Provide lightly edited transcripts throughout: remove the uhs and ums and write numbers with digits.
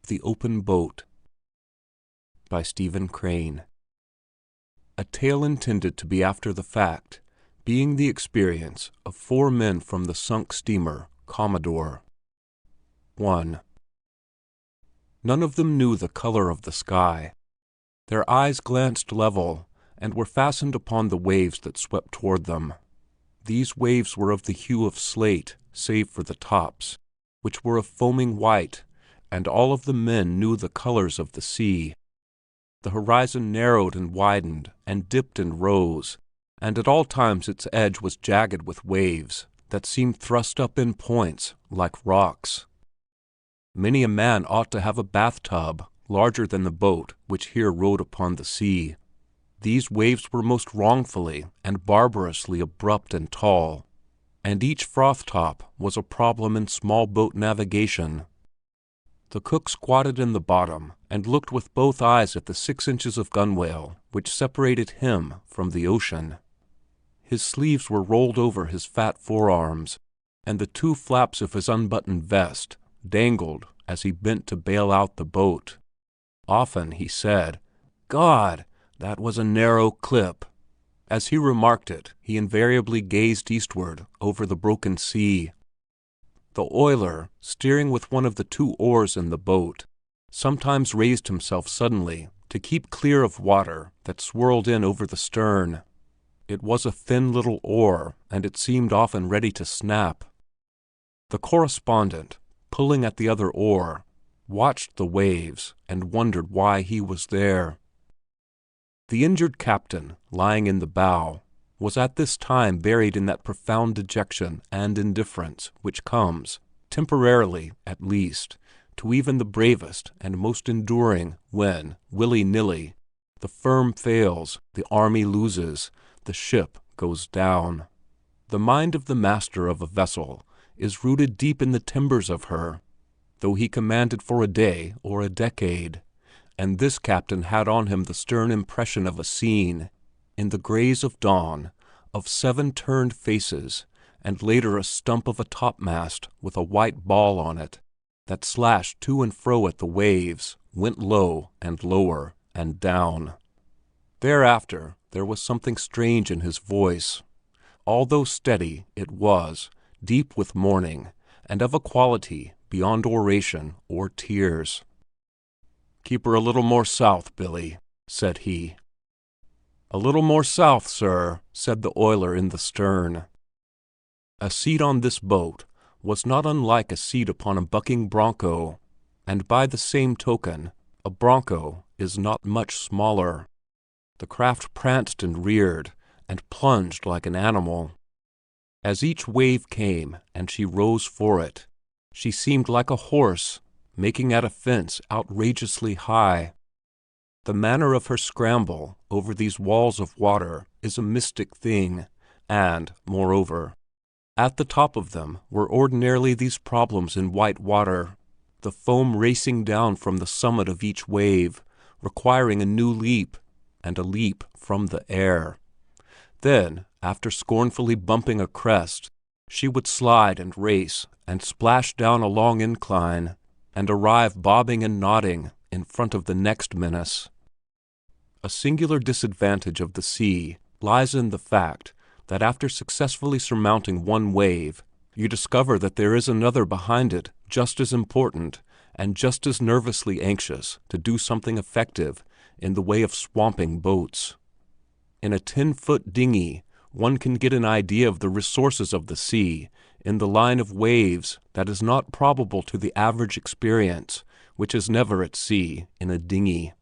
The Open Boat by Stephen Crane. A tale intended to be after the fact, being the experience of 4 men from the sunk steamer Commodore. 1. None of them knew the color of the sky. Their eyes glanced level and were fastened upon the waves that swept toward them. These waves were of the hue of slate, save for the tops, which were of foaming white, and all of the men knew the colors of the sea. The horizon narrowed and widened and dipped and rose, and at all times its edge was jagged with waves that seemed thrust up in points like rocks. Many a man ought to have a bathtub larger than the boat which here rode upon the sea. These waves were most wrongfully and barbarously abrupt and tall, and each froth-top was a problem in small boat navigation. The cook squatted in the bottom and looked with both eyes at the 6 inches of gunwale which separated him from the ocean. His sleeves were rolled over his fat forearms, and the 2 flaps of his unbuttoned vest dangled as he bent to bail out the boat. Often he said, "God, that was a narrow clip." As he remarked it, he invariably gazed eastward over the broken sea. The oiler, steering with one of the 2 oars in the boat, sometimes raised himself suddenly to keep clear of water that swirled in over the stern. It was a thin little oar, and it seemed often ready to snap. The correspondent, pulling at the other oar, watched the waves and wondered why he was there. The injured captain, lying in the bow, was at this time buried in that profound dejection and indifference which comes, temporarily at least, to even the bravest and most enduring when, willy-nilly, the firm fails, the army loses, the ship goes down. The mind of the master of a vessel is rooted deep in the timbers of her, though he commanded for a day or a decade, and this captain had on him the stern impression of a scene, in the grays of dawn, of 7 turned faces, and later a stump of a topmast with a white ball on it, that slashed to and fro at the waves, went low and lower and down. Thereafter there was something strange in his voice. Although steady, it was, deep with mourning, and of a quality beyond oration or tears. "Keep her a little more south, Billy," said he. "A little more south, sir," said the oiler in the stern. A seat on this boat was not unlike a seat upon a bucking bronco, and by the same token, a bronco is not much smaller. The craft pranced and reared, and plunged like an animal. As each wave came and she rose for it, she seemed like a horse, making at a fence outrageously high. The manner of her scramble over these walls of water is a mystic thing, and, moreover, at the top of them were ordinarily these problems in white water, the foam racing down from the summit of each wave, requiring a new leap, and a leap from the air. Then, after scornfully bumping a crest, she would slide and race and splash down a long incline, and arrive bobbing and nodding in front of the next menace. A singular disadvantage of the sea lies in the fact that after successfully surmounting one wave, you discover that there is another behind it just as important and just as nervously anxious to do something effective in the way of swamping boats. In a 10-foot dinghy, one can get an idea of the resources of the sea in the line of waves that is not probable to the average experience, which is never at sea in a dinghy.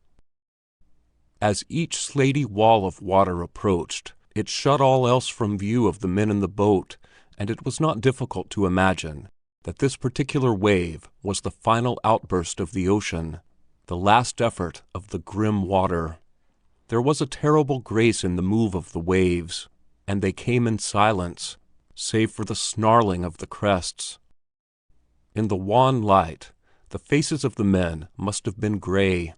As each slaty wall of water approached, it shut all else from view of the men in the boat, and it was not difficult to imagine that this particular wave was the final outburst of the ocean, the last effort of the grim water. There was a terrible grace in the move of the waves, and they came in silence, save for the snarling of the crests. In the wan light, the faces of the men must have been gray.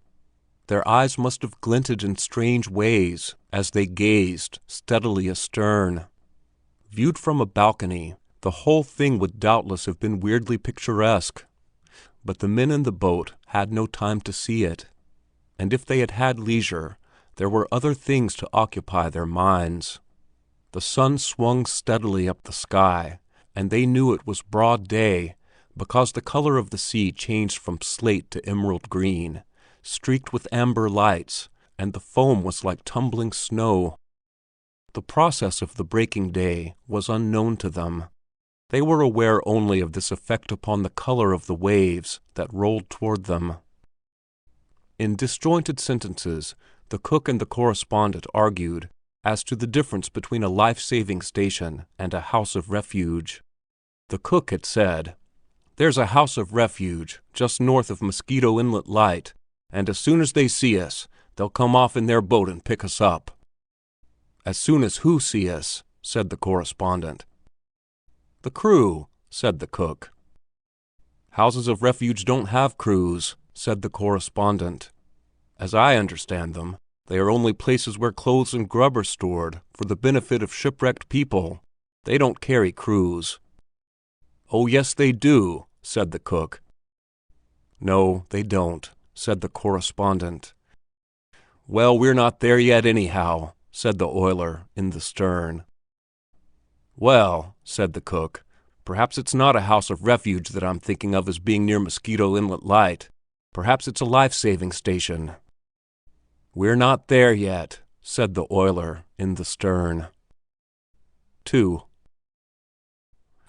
Their eyes must have glinted in strange ways as they gazed steadily astern. Viewed from a balcony, the whole thing would doubtless have been weirdly picturesque. But the men in the boat had no time to see it, and if they had had leisure, there were other things to occupy their minds. The sun swung steadily up the sky, and they knew it was broad day because the color of the sea changed from slate to emerald green, streaked with amber lights, and the foam was like tumbling snow. The process of the breaking day was unknown to them. They were aware only of this effect upon the color of the waves that rolled toward them. In disjointed sentences, the cook and the correspondent argued as to the difference between a life-saving station and a house of refuge. The cook had said, "There's a house of refuge just north of Mosquito Inlet Light, and as soon as they see us, they'll come off in their boat and pick us up." "As soon as who see us?" said the correspondent. "The crew," said the cook. "Houses of refuge don't have crews," said the correspondent. "As I understand them, they are only places where clothes and grub are stored for the benefit of shipwrecked people. They don't carry crews." "Oh, yes, they do," said the cook. "No, they don't," said the correspondent. "Well, we're not there yet anyhow," said the oiler in the stern. "Well," said the cook, "perhaps it's not a house of refuge that I'm thinking of as being near Mosquito Inlet Light. Perhaps it's a life-saving station." "We're not there yet," said the oiler in the stern. 2.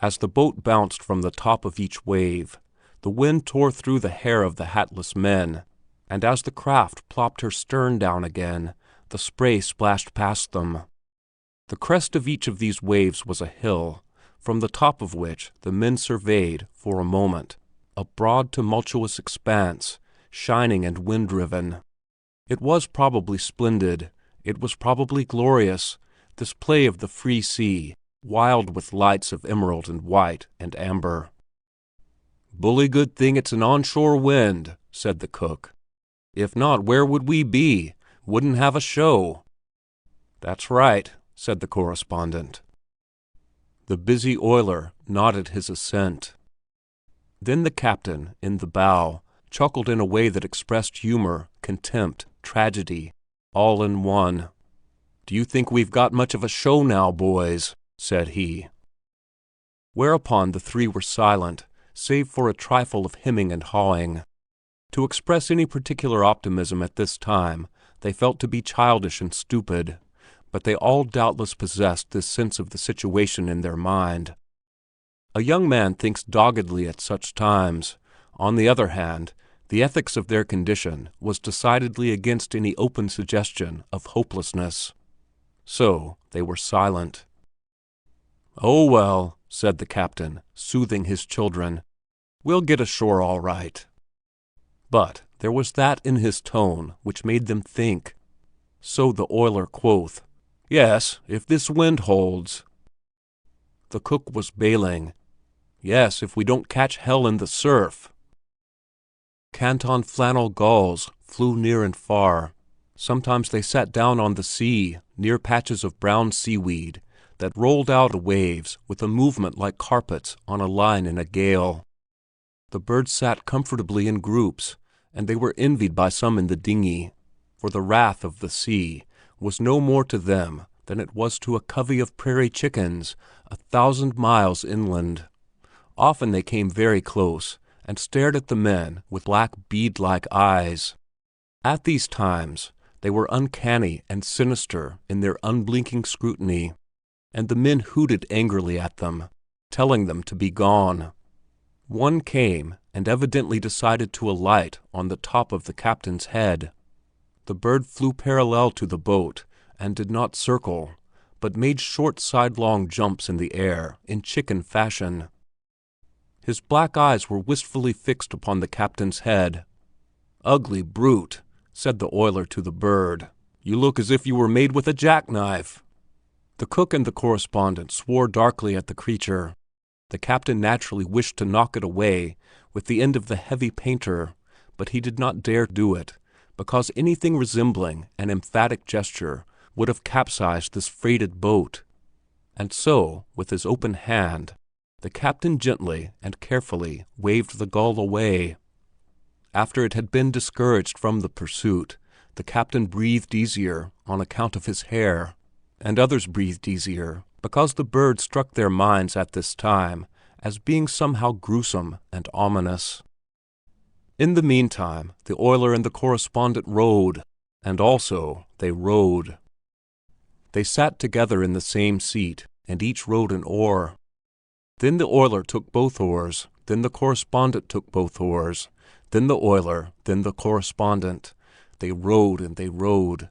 As the boat bounced from the top of each wave, the wind tore through the hair of the hatless men, and as the craft plopped her stern down again, the spray splashed past them. The crest of each of these waves was a hill, from the top of which the men surveyed, for a moment, a broad tumultuous expanse, shining and wind-driven. It was probably splendid, it was probably glorious, this play of the free sea, wild with lights of emerald and white and amber. "Bully good thing it's an onshore wind," said the cook. "If not, where would we be? Wouldn't have a show." "That's right," said the correspondent. The busy oiler nodded his assent. Then the captain, in the bow, chuckled in a way that expressed humor, contempt, tragedy, all in one. "Do you think we've got much of a show now, boys?" said he. Whereupon the three were silent, save for a trifle of hemming and hawing. To express any particular optimism at this time they felt to be childish and stupid, but they all doubtless possessed this sense of the situation in their mind. A young man thinks doggedly at such times. On the other hand, the ethics of their condition was decidedly against any open suggestion of hopelessness. So they were silent. "Oh, well," said the captain, soothing his children, "we'll get ashore all right." But there was that in his tone which made them think. So the oiler quoth, "Yes, if this wind holds." The cook was bailing, "Yes, if we don't catch hell in the surf." Canton flannel gulls flew near and far. Sometimes they sat down on the sea, near patches of brown seaweed that rolled out of waves with a movement like carpets on a line in a gale. The birds sat comfortably in groups, and they were envied by some in the dinghy, for the wrath of the sea was no more to them than it was to a covey of prairie chickens 1,000 miles inland. Often they came very close and stared at the men with black bead-like eyes. At these times they were uncanny and sinister in their unblinking scrutiny, and the men hooted angrily at them, telling them to be gone. One came and evidently decided to alight on the top of the captain's head. The bird flew parallel to the boat and did not circle, but made short sidelong jumps in the air in chicken fashion. His black eyes were wistfully fixed upon the captain's head. "Ugly brute," said the oiler to the bird. "You look as if you were made with a jackknife." The cook and the correspondent swore darkly at the creature. The captain naturally wished to knock it away with the end of the heavy painter, but he did not dare do it, because anything resembling an emphatic gesture would have capsized this freighted boat. And so, with his open hand, the captain gently and carefully waved the gull away. After it had been discouraged from the pursuit, the captain breathed easier on account of his hair, and others breathed easier because the bird struck their minds at this time as being somehow gruesome and ominous. In the meantime, the oiler and the correspondent rowed, and also they rowed. They sat together in the same seat, and each rowed an oar. Then the oiler took both oars, then the correspondent took both oars, then the oiler, then the correspondent. They rowed and they rowed.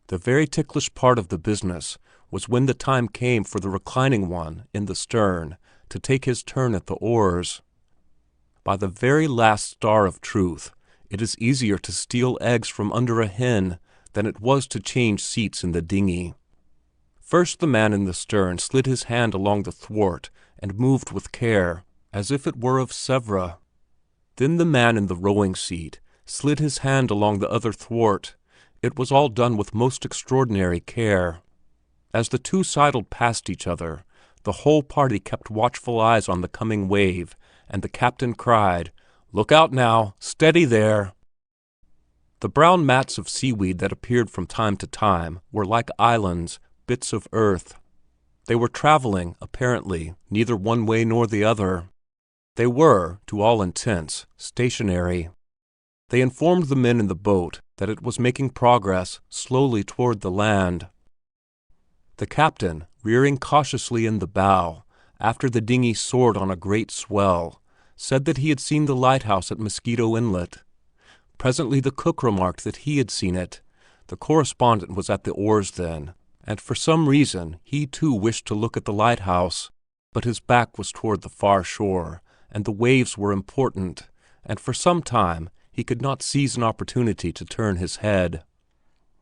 The very ticklish part of the business was when the time came for the reclining one in the stern to take his turn at the oars. By the very last star of truth, it is easier to steal eggs from under a hen than it was to change seats in the dinghy. First the man in the stern slid his hand along the thwart and moved with care, as if it were of Sèvres. Then the man in the rowing seat slid his hand along the other thwart. It was all done with most extraordinary care. As the two sidled past each other, the whole party kept watchful eyes on the coming wave, and the captain cried, "Look out now! Steady there!" The brown mats of seaweed that appeared from time to time were like islands, bits of earth. They were traveling, apparently, neither one way nor the other. They were, to all intents, stationary. They informed the men in the boat that it was making progress slowly toward the land. The captain, rearing cautiously in the bow, after the dinghy soared on a great swell, said that he had seen the lighthouse at Mosquito Inlet. Presently the cook remarked that he had seen it. The correspondent was at the oars then, and for some reason he too wished to look at the lighthouse, but his back was toward the far shore, and the waves were important, and for some time he could not seize an opportunity to turn his head.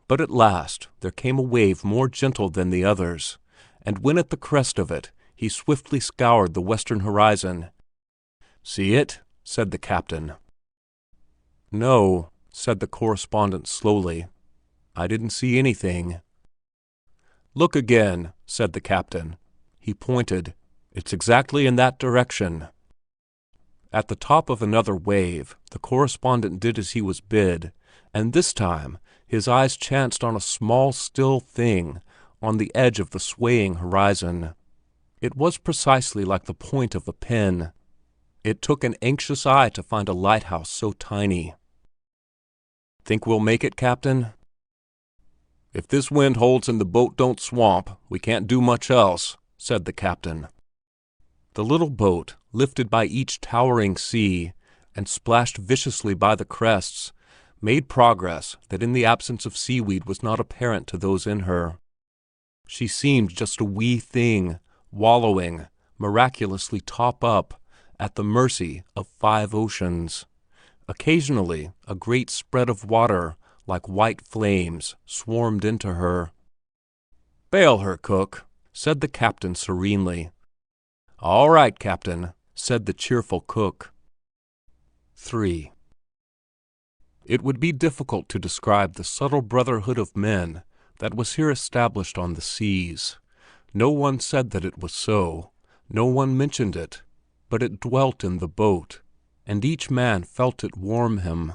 But at last there came a wave more gentle than the others, and when at the crest of it, he swiftly scoured the western horizon. "See it?" said the captain. "No," said the correspondent slowly. "I didn't see anything." "Look again," said the captain. He pointed. "It's exactly in that direction." At the top of another wave, the correspondent did as he was bid, and this time his eyes chanced on a small, still thing on the edge of the swaying horizon. It was precisely like the point of a pen. It took an anxious eye to find a lighthouse so tiny. "Think we'll make it, Captain?" "If this wind holds and the boat don't swamp, we can't do much else," said the captain. The little boat, lifted by each towering sea, and splashed viciously by the crests, made progress that in the absence of seaweed was not apparent to those in her. She seemed just a wee thing, wallowing, miraculously top up, at the mercy of 5 oceans. Occasionally a great spread of water, like white flames, swarmed into her. "Bail her, cook," said the captain serenely. "All right, Captain," said the cheerful cook. 3. It would be difficult to describe the subtle brotherhood of men that was here established on the seas. No one said that it was so, no one mentioned it, but it dwelt in the boat, and each man felt it warm him.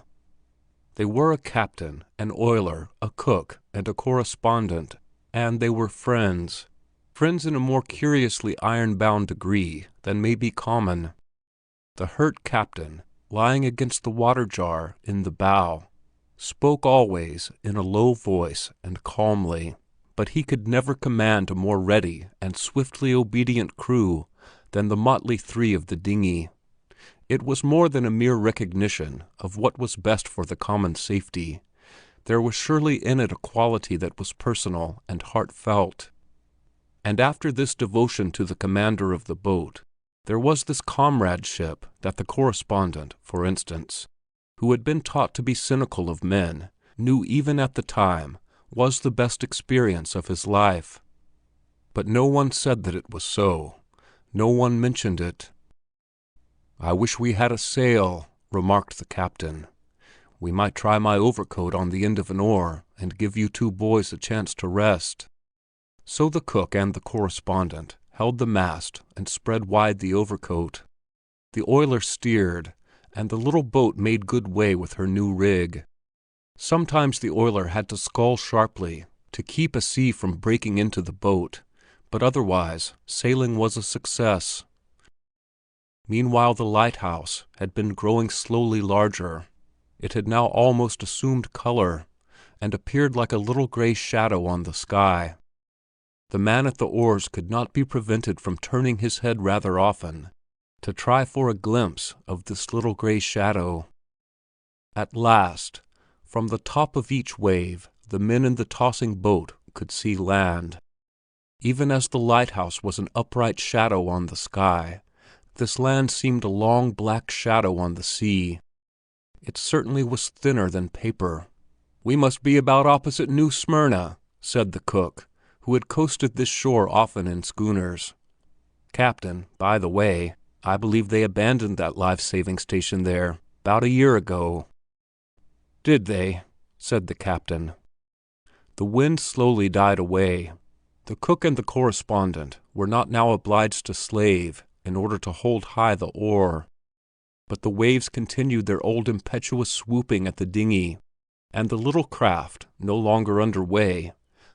They were a captain, an oiler, a cook, and a correspondent, and they were friends. Friends in a more curiously iron-bound degree than may be common. The hurt captain, lying against the water jar in the bow, spoke always in a low voice and calmly, but he could never command a more ready and swiftly obedient crew than the motley three of the dinghy. It was more than a mere recognition of what was best for the common safety. There was surely in it a quality that was personal and heartfelt. And after this devotion to the commander of the boat, there was this comradeship that the correspondent, for instance, who had been taught to be cynical of men, knew even at the time was the best experience of his life. But no one said that it was so. No one mentioned it. "I wish we had a sail," remarked the captain. "We might try my overcoat on the end of an oar and give you 2 boys a chance to rest." So the cook and the correspondent held the mast and spread wide the overcoat. The oiler steered, and the little boat made good way with her new rig. Sometimes the oiler had to scull sharply to keep a sea from breaking into the boat, but otherwise sailing was a success. Meanwhile the lighthouse had been growing slowly larger. It had now almost assumed color, and appeared like a little gray shadow on the sky. The man at the oars could not be prevented from turning his head rather often to try for a glimpse of this little gray shadow. At last, from the top of each wave, the men in the tossing boat could see land. Even as the lighthouse was an upright shadow on the sky, this land seemed a long black shadow on the sea. It certainly was thinner than paper. "We must be about opposite New Smyrna," said the cook, who had coasted this shore often in schooners. "Captain, by the way, I believe they abandoned that life-saving station there 'bout a year ago." "Did they?" said the captain. The wind slowly died away. The cook and the correspondent were not now obliged to slave in order to hold high the oar, but the waves continued their old impetuous swooping at the dinghy, and the little craft, no longer under way,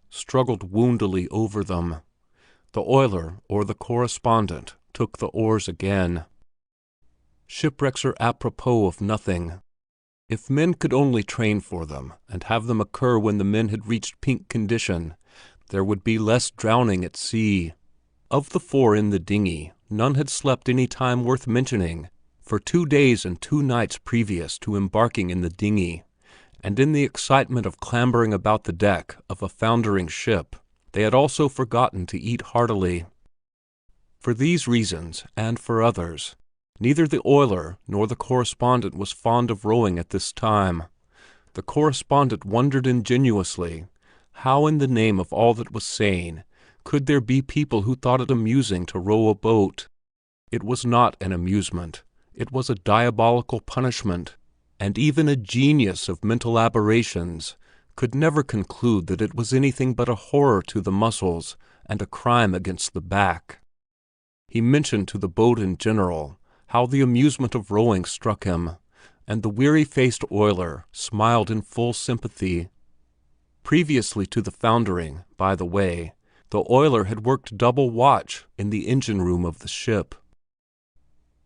struggled woundily over them. The oiler or the correspondent took the oars again. Shipwrecks are apropos of nothing. If men could only train for them and have them occur when the men had reached pink condition, there would be less drowning at sea. Of the four in the dinghy, none had slept any time worth mentioning for 2 days and 2 nights previous to embarking in the dinghy, and in the excitement of clambering about the deck of a foundering ship, they had also forgotten to eat heartily. For these reasons, and for others, neither the oiler nor the correspondent was fond of rowing at this time. The correspondent wondered ingenuously how in the name of all that was sane could there be people who thought it amusing to row a boat. It was not an amusement, it was a diabolical punishment, and even a genius of mental aberrations could never conclude that it was anything but a horror to the muscles and a crime against the back. He mentioned to the boat in general how the amusement of rowing struck him, and the weary-faced oiler smiled in full sympathy. Previously to the foundering, by the way, the oiler had worked double watch in the engine-room of the ship.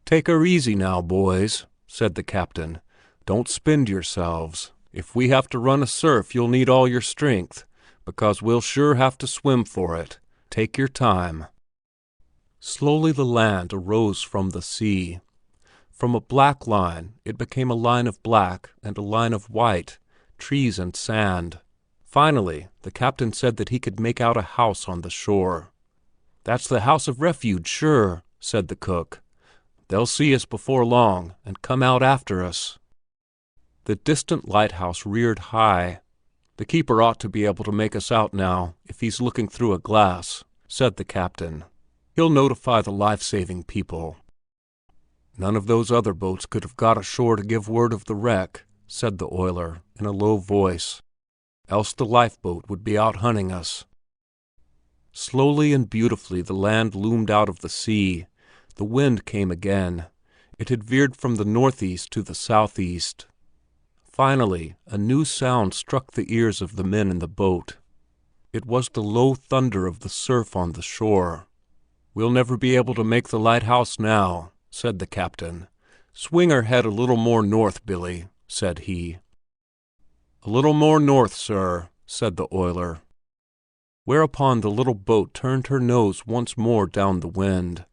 "Take her easy now, boys," said the captain. "Don't spend yourselves. If we have to run a surf, you'll need all your strength, because we'll sure have to swim for it. Take your time." Slowly the land arose from the sea. From a black line it became a line of black and a line of white, trees and sand. Finally, the captain said that he could make out a house on the shore. "That's the house of refuge, sure," said the cook. "They'll see us before long and come out after us." The distant lighthouse reared high. "The keeper ought to be able to make us out now, if he's looking through a glass," said the captain. "He'll notify the life-saving people." "None of those other boats could have got ashore to give word of the wreck," said the oiler in a low voice. "Else the lifeboat would be out hunting us." Slowly and beautifully the land loomed out of the sea. The wind came again. It had veered from the northeast to the southeast. Finally, a new sound struck the ears of the men in the boat. It was the low thunder of the surf on the shore. "We'll never be able to make the lighthouse now," said the captain. "Swing her head a little more north, Billy," said he. "A little more north, sir," said the oiler. Whereupon the little boat turned her nose once more down the wind,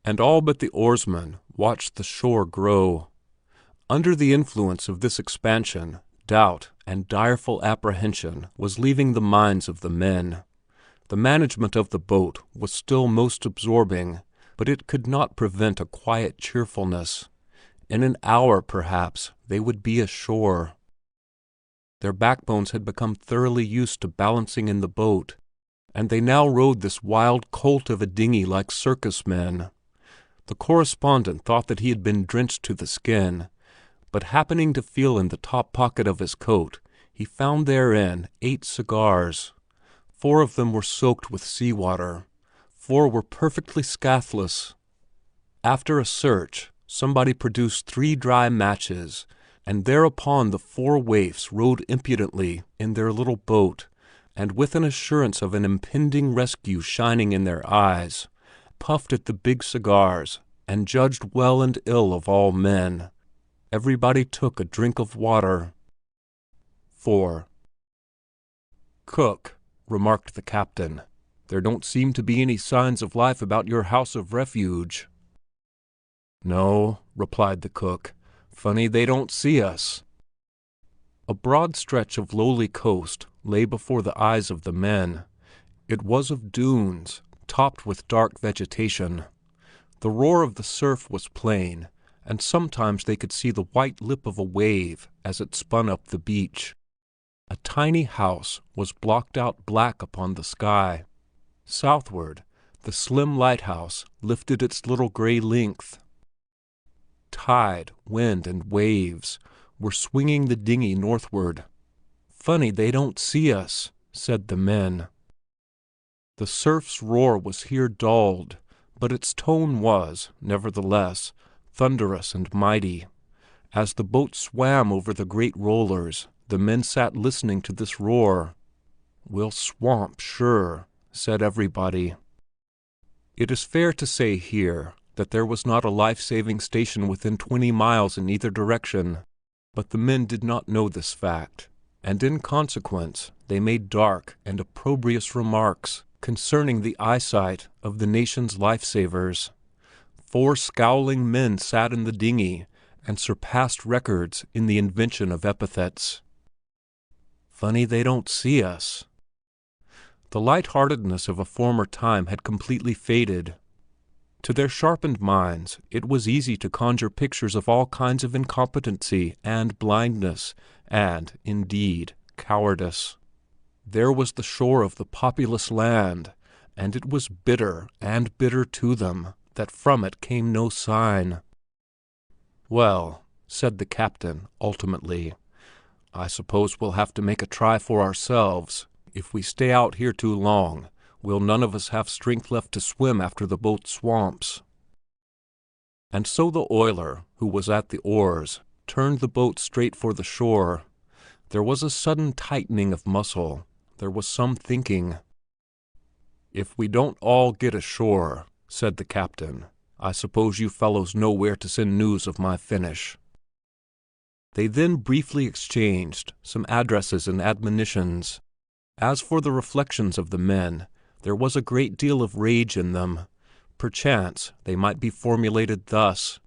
and all but the oarsmen watched the shore grow. Under the influence of this expansion, doubt and direful apprehension was leaving the minds of the men. The management of the boat was still most absorbing, but it could not prevent a quiet cheerfulness. In an hour, perhaps, they would be ashore. Their backbones had become thoroughly used to balancing in the boat, and they now rode this wild colt of a dinghy like circus men. The correspondent thought that he had been drenched to the skin, but happening to feel in the top pocket of his coat, he found therein 8 cigars. 4 of them were soaked with sea water. 4 were perfectly scathless. After a search, Somebody produced 3 dry matches, and thereupon the 4 waifs rowed impudently in their little boat, and with an assurance of an impending rescue shining in their eyes, puffed at the big cigars and judged well and ill of all men. Everybody took a drink of water. 4. "Cook," remarked the captain, "there don't seem to be any signs of life about your house of refuge." "No," replied the cook. "Funny they don't see us." A broad stretch of lowly coast lay before the eyes of the men. It was of dunes, topped with dark vegetation. The roar of the surf was plain, and sometimes they could see the white lip of a wave as it spun up the beach. A tiny house was blocked out black upon the sky. Southward, the slim lighthouse lifted its little gray length. Tide, wind, and waves were swinging the dinghy northward. "Funny they don't see us," said the men. The surf's roar was here dulled, but its tone was, nevertheless, thunderous and mighty. As the boat swam over the great rollers, the men sat listening to this roar. "We'll swamp, sure," said everybody. It is fair to say here that there was not a life-saving station within 20 miles in either direction, but the men did not know this fact, and in consequence they made dark and opprobrious remarks concerning the eyesight of the nation's life-savers. 4 scowling men sat in the dinghy and surpassed records in the invention of epithets. "Funny they don't see us." The light-heartedness of a former time had completely faded. To their sharpened minds it was easy to conjure pictures of all kinds of incompetency and blindness, and, indeed, cowardice. There was the shore of the populous land, and it was bitter and bitter to them that from it came no sign. "Well," said the captain ultimately, "I suppose we'll have to make a try for ourselves. If we stay out here too long, we'll none of us have strength left to swim after the boat swamps." And so the oiler, who was at the oars, turned the boat straight for the shore. There was a sudden tightening of muscle. There was some thinking. "If we don't all get ashore," said the captain, "I suppose you fellows know where to send news of my finish." They then briefly exchanged some addresses and admonitions. As for the reflections of the men, there was a great deal of rage in them. Perchance they might be formulated thus: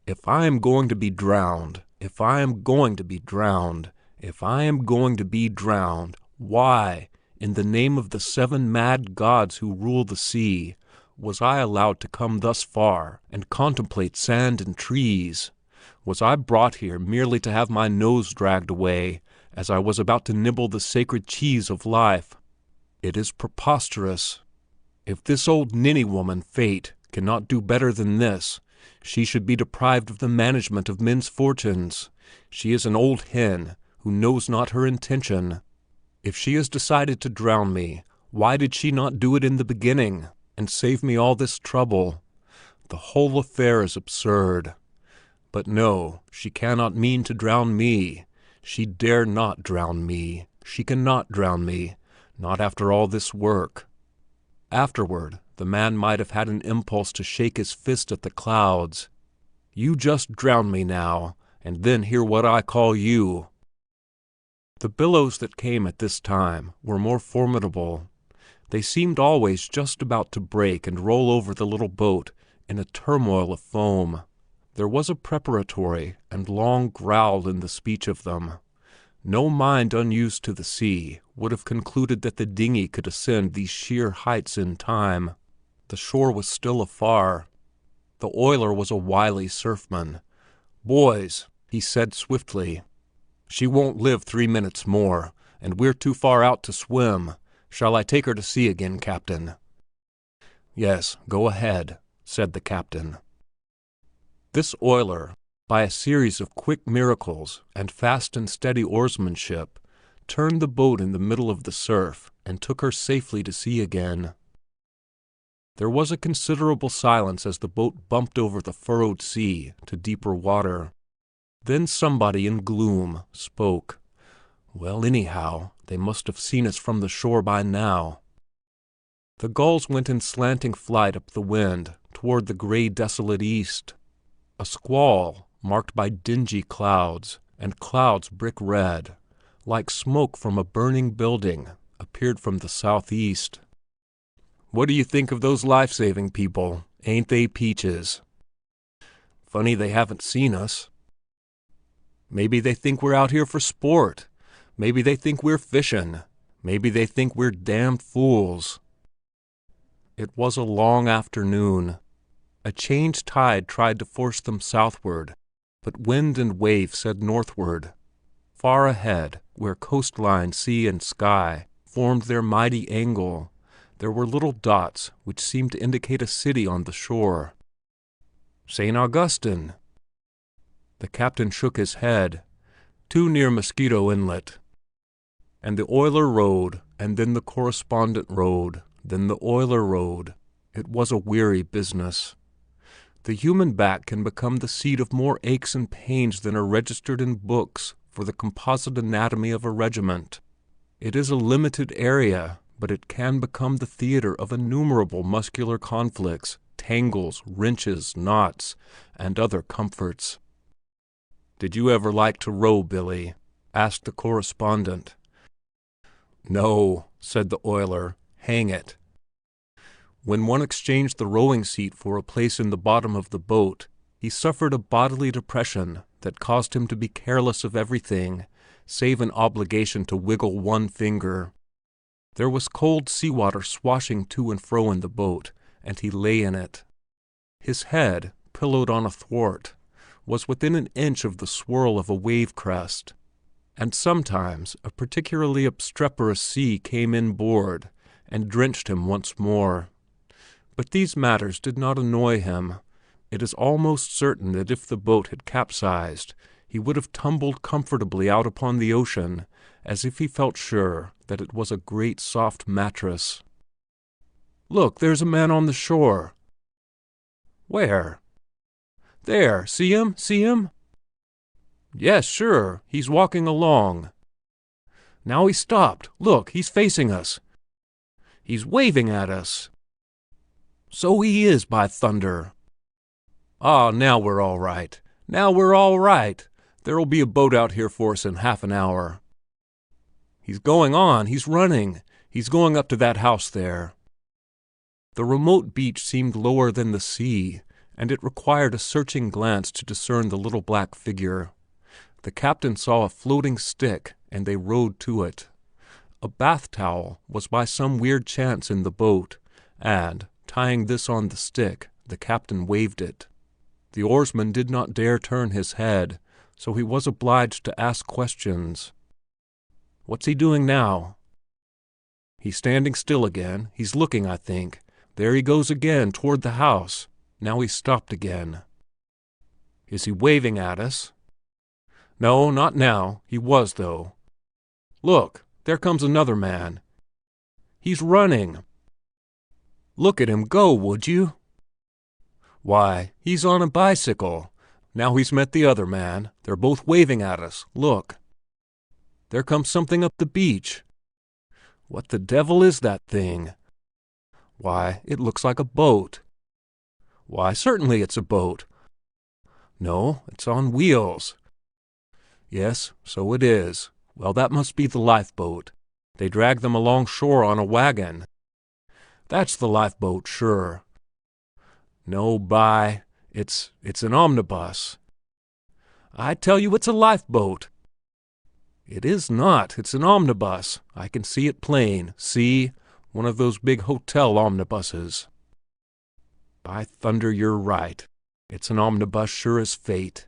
"If I am going to be drowned, if I am going to be drowned, if I am going to be drowned, why, in the name of the 7 mad gods who rule the sea, was I allowed to come thus far and contemplate sand and trees? Was I brought here merely to have my nose dragged away as I was about to nibble the sacred cheese of life? It is preposterous. If this old ninny woman, Fate, cannot do better than this, she should be deprived of the management of men's fortunes. She is an old hen who knows not her intention. If she has decided to drown me, why did she not do it in the beginning, and save me all this trouble? The whole affair is absurd. But no, she cannot mean to drown me. She dare not drown me. She cannot drown me, not after all this work." Afterward, the man might have had an impulse to shake his fist at the clouds. "You just drown me now, and then hear what I call you." The billows that came at this time were more formidable. They seemed always just about to break and roll over the little boat in a turmoil of foam. There was a preparatory and long growl in the speech of them. No mind unused to the sea would have concluded that the dinghy could ascend these sheer heights in time. The shore was still afar. The oiler was a wily surfman. "Boys," he said swiftly, "she won't live 3 minutes more, and we're too far out to swim. Shall I take her to sea again, Captain?" "Yes, go ahead," said the captain. This oiler, by a series of quick miracles and fast and steady oarsmanship, turned the boat in the middle of the surf and took her safely to sea again. There was a considerable silence as the boat bumped over the furrowed sea to deeper water. Then somebody in gloom spoke. "Well, anyhow, they must have seen us from the shore by now." The gulls went in slanting flight up the wind toward the gray desolate east. A squall, marked by dingy clouds, and clouds brick red, like smoke from a burning building, appeared from the southeast. "What do you think of those life-saving people? Ain't they peaches? Funny they haven't seen us. Maybe they think we're out here for sport. Maybe they think we're fishing. Maybe they think we're damned fools." It was a long afternoon. A changed tide tried to force them southward, but wind and wave said northward. Far ahead, where coastline, sea, and sky formed their mighty angle, there were little dots which seemed to indicate a city on the shore. "St. Augustine." The captain shook his head. "Too near Mosquito Inlet." And the oiler rowed, and then the correspondent rowed, then the oiler rowed. It was a weary business. The human back can become the seat of more aches and pains than are registered in books for the composite anatomy of a regiment. It is a limited area, but it can become the theater of innumerable muscular conflicts, tangles, wrenches, knots, and other comforts. "Did you ever like to row, Billy?" asked the correspondent. "No," said the oiler. "Hang it." When one exchanged the rowing seat for a place in the bottom of the boat, he suffered a bodily depression that caused him to be careless of everything, save an obligation to wiggle one finger. There was cold seawater swashing to and fro in the boat, and he lay in it. His head, pillowed on a thwart, was within an inch of the swirl of a wave crest, and sometimes a particularly obstreperous sea came inboard and drenched him once more. But these matters did not annoy him. It is almost certain that if the boat had capsized, he would have tumbled comfortably out upon the ocean, as if he felt sure that it was a great soft mattress. "Look, there's a man on the shore." "Where?" "There, see him, see him?" "Yes, sure, he's walking along." "Now he's stopped. Look, he's facing us. He's waving at us." "So he is, by thunder." "Ah, now we're all right. Now we're all right. There'll be a boat out here for us in half an hour." "He's going on, he's running. He's going up to that house there." The remote beach seemed lower than the sea, and it required a searching glance to discern the little black figure. The captain saw a floating stick, and they rowed to it. A bath towel was by some weird chance in the boat, and, tying this on the stick, the captain waved it. The oarsman did not dare turn his head, so he was obliged to ask questions. "What's he doing now?" "He's standing still again. He's looking, I think. There he goes again, toward the house. Now he's stopped again." "Is he waving at us?" "No, not now. He was, though. Look, there comes another man. He's running. Look at him go, would you? Why, he's on a bicycle. Now he's met the other man. They're both waving at us. Look. There comes something up the beach. What the devil is that thing? Why, it looks like a boat. Why, certainly it's a boat. No, it's on wheels. Yes, so it is. Well, that must be the lifeboat. They drag them along shore on a wagon. That's the lifeboat, sure. No, it's an omnibus. I tell you it's a lifeboat. It is not. It's an omnibus. I can see it plain. See? One of those big hotel omnibuses. By thunder, you're right. It's an omnibus sure as fate.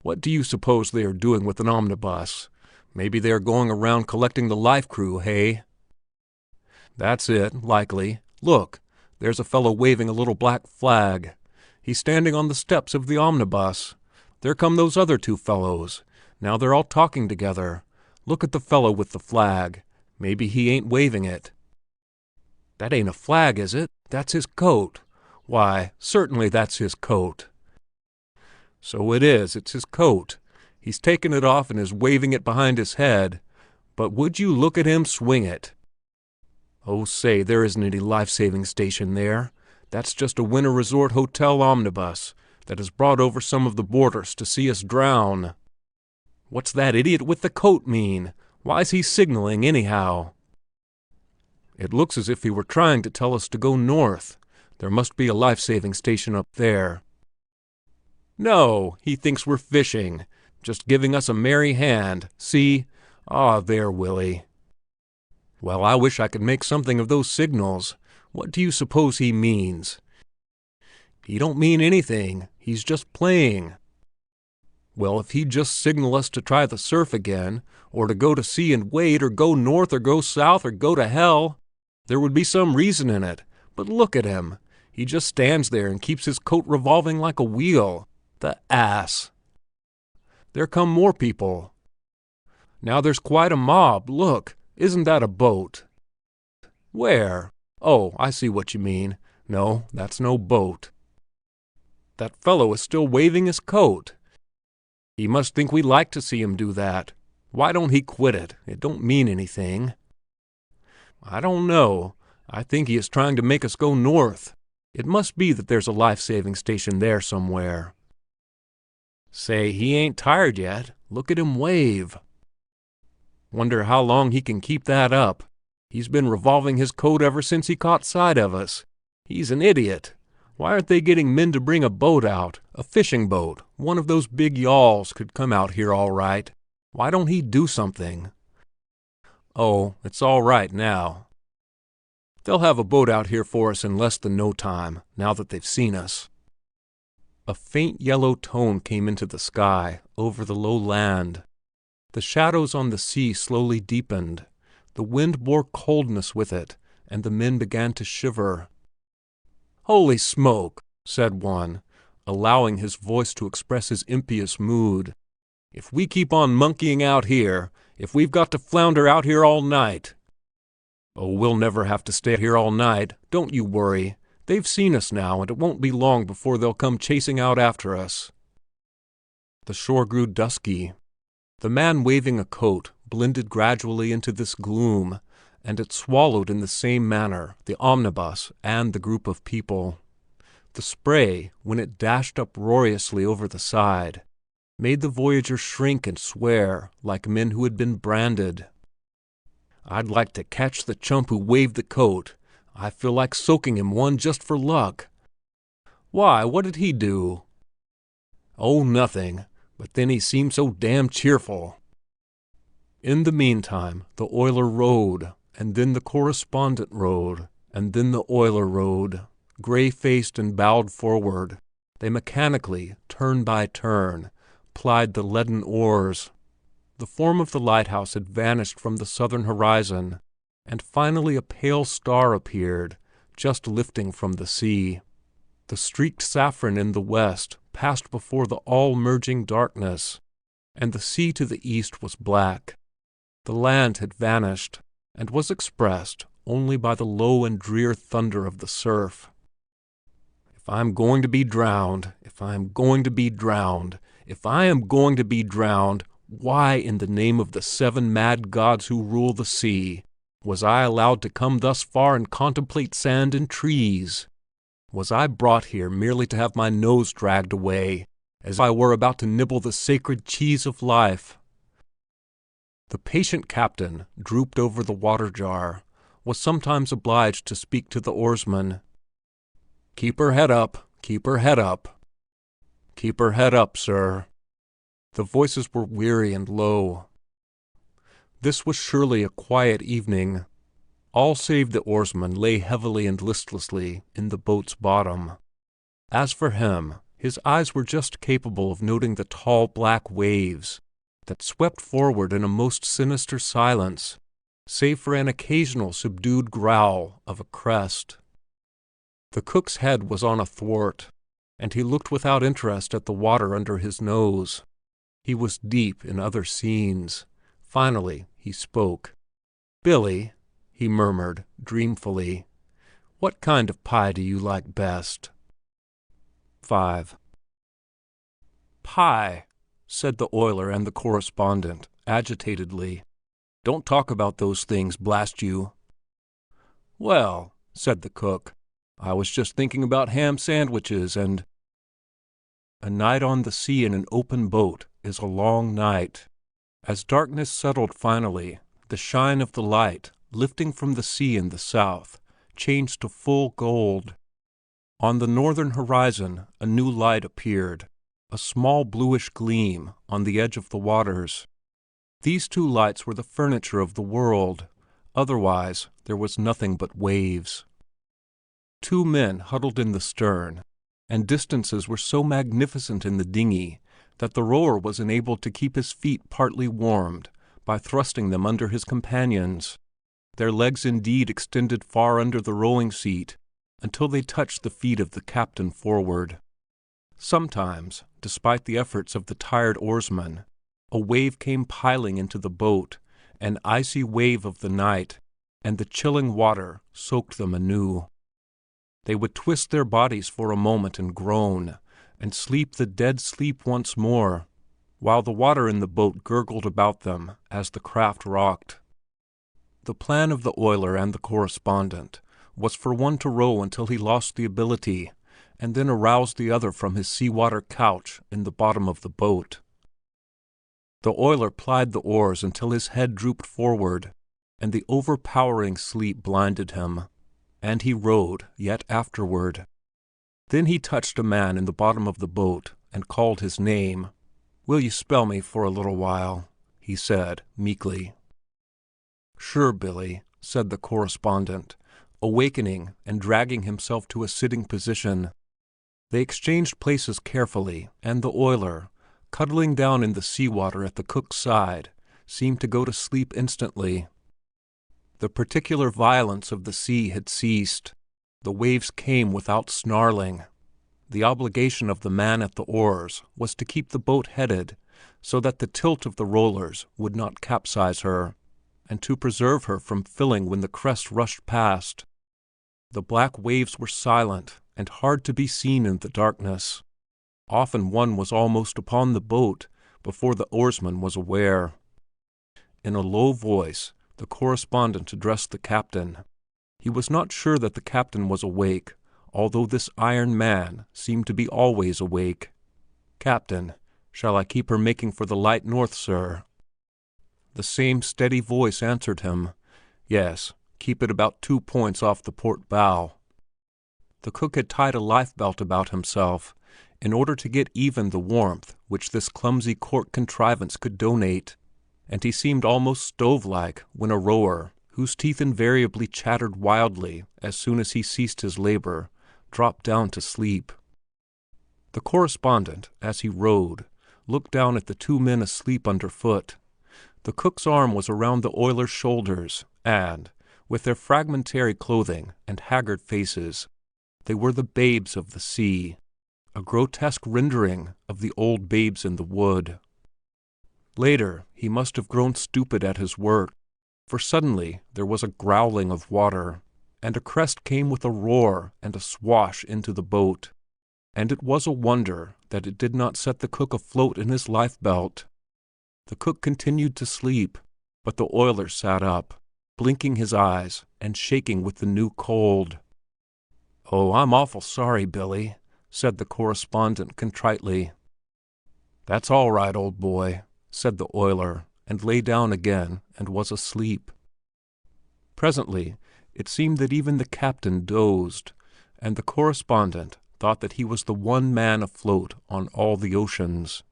What do you suppose they are doing with an omnibus? Maybe they are going around collecting the life crew, hey? That's it, likely. Look, there's a fellow waving a little black flag. He's standing on the steps of the omnibus. There come those other two fellows. Now they're all talking together. Look at the fellow with the flag. Maybe he ain't waving it. That ain't a flag, is it? That's his coat. Why, certainly that's his coat. So it is, it's his coat. He's taken it off and is waving it behind his head. But would you look at him swing it? Oh, say, there isn't any life-saving station there. That's just a winter resort hotel omnibus that has brought over some of the boarders to see us drown. What's that idiot with the coat mean? Why's he signaling anyhow? It looks as if he were trying to tell us to go north. There must be a life-saving station up there. No, he thinks we're fishing, just giving us a merry hand. See? Ah, there, Willie. Well, I wish I could make something of those signals. What do you suppose he means? He don't mean anything. He's just playing. Well, if he'd just signal us to try the surf again, or to go to sea and wait, or go north, or go south, or go to hell, there would be some reason in it. But look at him. He just stands there and keeps his coat revolving like a wheel. The ass! There come more people. Now there's quite a mob. Look, isn't that a boat? Where? Oh, I see what you mean. No, that's no boat. That fellow is still waving his coat. He must think we like to see him do that. Why don't he quit it? It don't mean anything. I don't know. I think he is trying to make us go north. It must be that there's a life-saving station there somewhere. Say, he ain't tired yet. Look at him wave. Wonder how long he can keep that up. He's been revolving his coat ever since he caught sight of us. He's an idiot. Why aren't they getting men to bring a boat out? A fishing boat. One of those big yawls could come out here all right. Why don't he do something? Oh, it's all right now. They'll have a boat out here for us in less than no time, now that they've seen us. A faint yellow tone came into the sky, over the low land. The shadows on the sea slowly deepened. The wind bore coldness with it, and the men began to shiver. "Holy smoke!" said one, allowing his voice to express his impious mood. "If we keep on monkeying out here, if we've got to flounder out here all night—" "Oh, we'll never have to stay here all night. Don't you worry. They've seen us now, and it won't be long before they'll come chasing out after us." The shore grew dusky. The man waving a coat blended gradually into this gloom, and it swallowed in the same manner the omnibus and the group of people. The spray, when it dashed uproariously over the side, made the voyagers shrink and swear like men who had been branded. "I'd like to catch the chump who waved the coat. I feel like soaking him one just for luck." "Why, what did he do?" "Oh, nothing. But then he seemed so damn cheerful." In the meantime, the oiler rowed, and then the correspondent rowed, and then the oiler rowed. Gray-faced and bowed forward, they mechanically, turn by turn, plied the leaden oars. The form of the lighthouse had vanished from the southern horizon, and finally a pale star appeared, just lifting from the sea. The streaked saffron in the west passed before the all-merging darkness, and the sea to the east was black. The land had vanished, and was expressed only by the low and drear thunder of the surf. "If I am going to be drowned, if I am going to be drowned, if I am going to be drowned, why, in the name of the 7 mad gods who rule the sea, was I allowed to come thus far and contemplate sand and trees? Was I brought here merely to have my nose dragged away, as I were about to nibble the sacred cheese of life?" The patient captain, drooped over the water jar, was sometimes obliged to speak to the oarsman. "Keep her head up, keep her head up. Keep her head up, sir." The voices were weary and low. This was surely a quiet evening. All save the oarsman lay heavily and listlessly in the boat's bottom. As for him, his eyes were just capable of noting the tall black waves that swept forward in a most sinister silence, save for an occasional subdued growl of a crest. The cook's head was on a thwart, and he looked without interest at the water under his nose. He was deep in other scenes. Finally he spoke. "Billy," he murmured dreamfully, What kind of pie do you like best? 5. Pie, said the oiler and the correspondent, agitatedly. Don't talk about those things, blast you. Well, said the cook, I was just thinking about ham sandwiches and— A night on the sea in an open boat is a long night. As darkness settled finally, the shine of the light, lifting from the sea in the south, changed to full gold. On the northern horizon a new light appeared, a small bluish gleam on the edge of the waters. These two lights were the furniture of the world, otherwise there was nothing but waves. Two men huddled in the stern, and distances were so magnificent in the dinghy that the rower was enabled to keep his feet partly warmed by thrusting them under his companions. Their legs indeed extended far under the rowing seat until they touched the feet of the captain forward. Sometimes, despite the efforts of the tired oarsman, a wave came piling into the boat, an icy wave of the night, and the chilling water soaked them anew. They would twist their bodies for a moment and groan, and sleep the dead sleep once more, while the water in the boat gurgled about them as the craft rocked. The plan of the oiler and the correspondent was for one to row until he lost the ability, and then arouse the other from his sea-water couch in the bottom of the boat. The oiler plied the oars until his head drooped forward, and the overpowering sleep blinded him, and he rowed yet afterward. Then he touched a man in the bottom of the boat and called his name. "Will you spell me for a little while?" he said meekly. "Sure, Billy," said the correspondent, awakening and dragging himself to a sitting position. They exchanged places carefully, and the oiler, cuddling down in the sea-water at the cook's side, seemed to go to sleep instantly. The particular violence of the sea had ceased. The waves came without snarling. The obligation of the man at the oars was to keep the boat headed so that the tilt of the rollers would not capsize her, and to preserve her from filling when the crest rushed past. The black waves were silent and hard to be seen in the darkness. Often one was almost upon the boat before the oarsman was aware. In a low voice, the correspondent addressed the captain. He was not sure that the captain was awake, although this iron man seemed to be always awake. "Captain, shall I keep her making for the light north, sir?" The same steady voice answered him. "Yes, keep it about 2 points off the port bow." The cook had tied a lifebelt about himself in order to get even the warmth which this clumsy cork contrivance could donate, and he seemed almost stove-like when a rower, whose teeth invariably chattered wildly as soon as he ceased his labor, dropped down to sleep. The correspondent, as he rowed, looked down at the two men asleep underfoot. The cook's arm was around the oiler's shoulders, and, with their fragmentary clothing and haggard faces, they were the babes of the sea, a grotesque rendering of the old babes in the wood. Later he must have grown stupid at his work, for suddenly there was a growling of water, and a crest came with a roar and a swash into the boat, and it was a wonder that it did not set the cook afloat in his lifebelt. The cook continued to sleep, but the oiler sat up, blinking his eyes and shaking with the new cold. "Oh, I'm awful sorry, Billy," said the correspondent contritely. "That's all right, old boy," said the oiler, and lay down again and was asleep. Presently it seemed that even the captain dozed, and the correspondent thought that he was the one man afloat on all the oceans.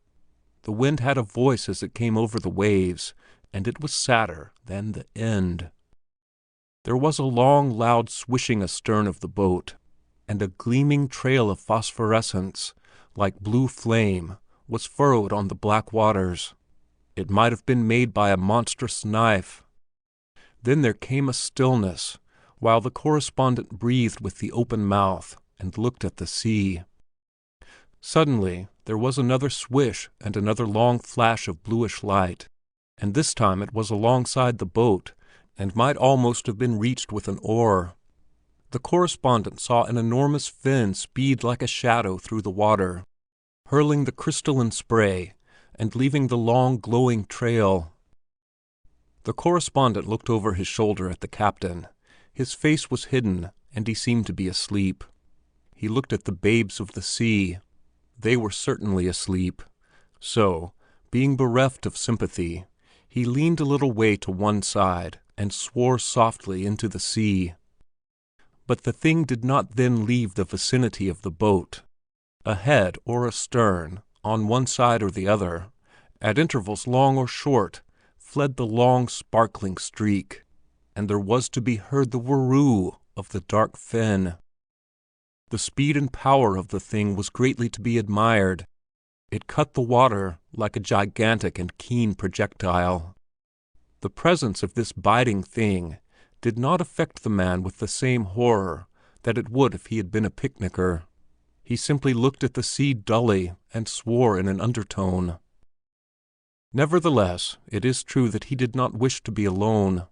The wind had a voice as it came over the waves, and it was sadder than the end. There was a long, loud swishing astern of the boat, and a gleaming trail of phosphorescence, like blue flame, was furrowed on the black waters. It might have been made by a monstrous knife. Then there came a stillness, while the correspondent breathed with the open mouth and looked at the sea. Suddenly there was another swish and another long flash of bluish light, and this time it was alongside the boat, and might almost have been reached with an oar. The correspondent saw an enormous fin speed like a shadow through the water, hurling the crystalline spray and leaving the long glowing trail. The correspondent looked over his shoulder at the captain. His face was hidden, and he seemed to be asleep. He looked at the babes of the sea. They were certainly asleep. So, being bereft of sympathy, he leaned a little way to one side and swore softly into the sea. But the thing did not then leave the vicinity of the boat. Ahead or astern, on one side or the other, at intervals long or short, fled the long sparkling streak, and there was to be heard the whirroo of the dark fin. The speed and power of the thing was greatly to be admired. It cut the water like a gigantic and keen projectile. The presence of this biting thing did not affect the man with the same horror that it would if he had been a picnicker. He simply looked at the sea dully and swore in an undertone. Nevertheless, it is true that he did not wish to be alone.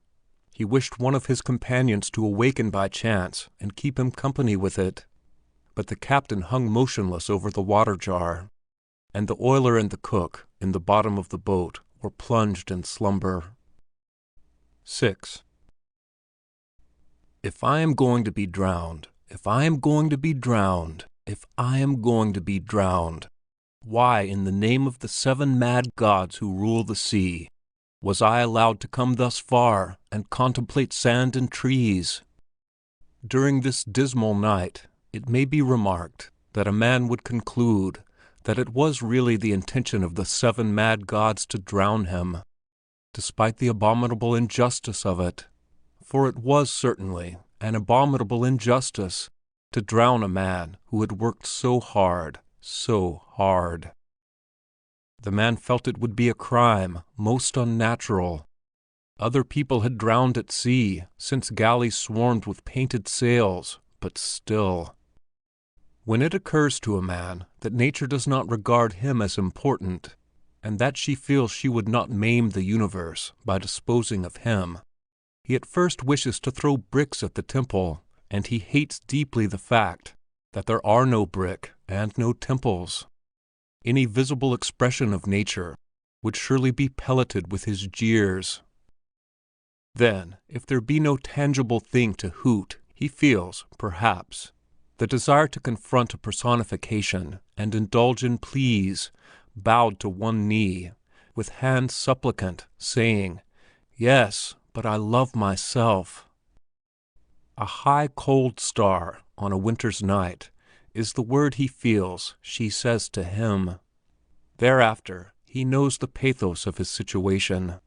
He wished one of his companions to awaken by chance and keep him company with it. But the captain hung motionless over the water jar, and the oiler and the cook in the bottom of the boat were plunged in slumber. 6. If I am going to be drowned, if I am going to be drowned, if I am going to be drowned, why in the name of the 7 mad gods who rule the sea was I allowed to come thus far and contemplate sand and trees? During this dismal night, it may be remarked that a man would conclude that it was really the intention of the 7 mad gods to drown him, despite the abominable injustice of it. For it was certainly an abominable injustice to drown a man who had worked so hard, so hard. The man felt it would be a crime most unnatural. Other people had drowned at sea since galleys swarmed with painted sails, but still. When it occurs to a man that nature does not regard him as important, and that she feels she would not maim the universe by disposing of him, he at first wishes to throw bricks at the temple, and he hates deeply the fact that there are no brick and no temples. Any visible expression of nature would surely be pelleted with his jeers. Then, if there be no tangible thing to hoot, he feels, perhaps, the desire to confront a personification and indulge in pleas, bowed to one knee, with hands supplicant, saying, "Yes, but I love myself." A high cold star on a winter's night is the word he feels she says to him. Thereafter he knows the pathos of his situation.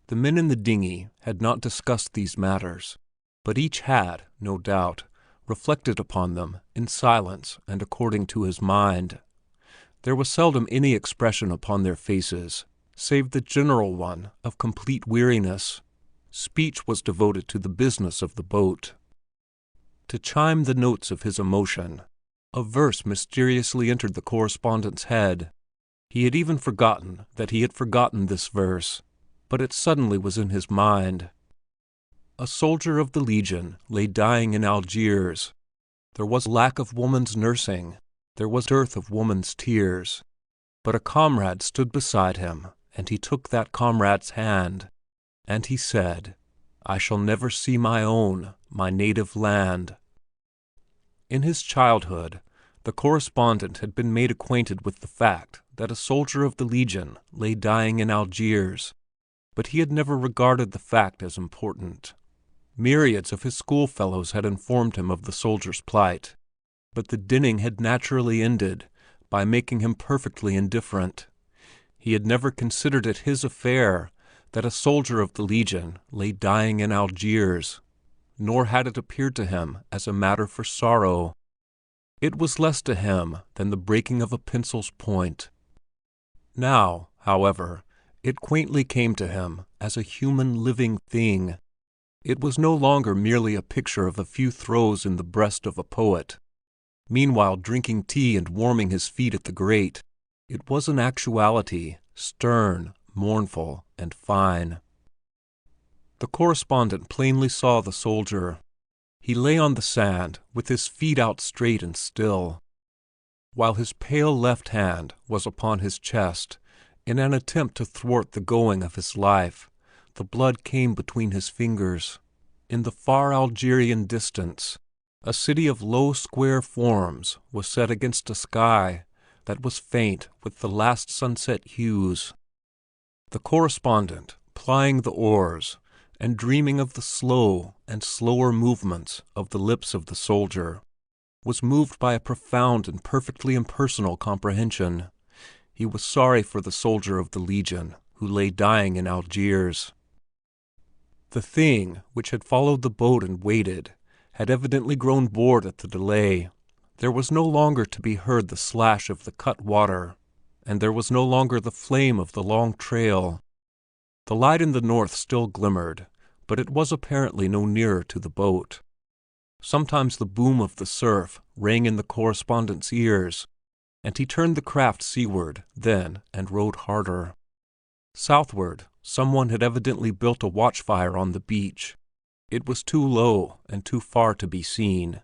The men in the dinghy had not discussed these matters, but each had, no doubt, reflected upon them in silence and according to his mind. There was seldom any expression upon their faces, save the general one of complete weariness. Speech was devoted to the business of the boat. To chime the notes of his emotion, a verse mysteriously entered the correspondent's head. He had even forgotten that he had forgotten this verse, but it suddenly was in his mind. A soldier of the Legion lay dying in Algiers. There was lack of woman's nursing, there was dearth of woman's tears. But a comrade stood beside him, and he took that comrade's hand, and he said, "I shall never see my own, my native land." In his childhood, the correspondent had been made acquainted with the fact that a soldier of the Legion lay dying in Algiers, but he had never regarded the fact as important. Myriads of his schoolfellows had informed him of the soldier's plight, but the dinning had naturally ended by making him perfectly indifferent. He had never considered it his affair that a soldier of the Legion lay dying in Algiers, nor had it appeared to him as a matter for sorrow. It was less to him than the breaking of a pencil's point. Now, however, it quaintly came to him as a human living thing. It was no longer merely a picture of a few throws in the breast of a poet, meanwhile drinking tea and warming his feet at the grate. It was an actuality, stern, mournful, and fine. The correspondent plainly saw the soldier. He lay on the sand with his feet out straight and still, while his pale left hand was upon his chest. In an attempt to thwart the going of his life, the blood came between his fingers. In the far Algerian distance, a city of low square forms was set against a sky that was faint with the last sunset hues. The correspondent, plying the oars, and dreaming of the slow and slower movements of the lips of the soldier, was moved by a profound and perfectly impersonal comprehension. He was sorry for the soldier of the Legion who lay dying in Algiers. The thing which had followed the boat and waited had evidently grown bored at the delay. There was no longer to be heard the slash of the cut water, and there was no longer the flame of the long trail. The light in the north still glimmered, but it was apparently no nearer to the boat. Sometimes the boom of the surf rang in the correspondent's ears, and he turned the craft seaward then and rowed harder. Southward, someone had evidently built a watchfire on the beach. It was too low and too far to be seen,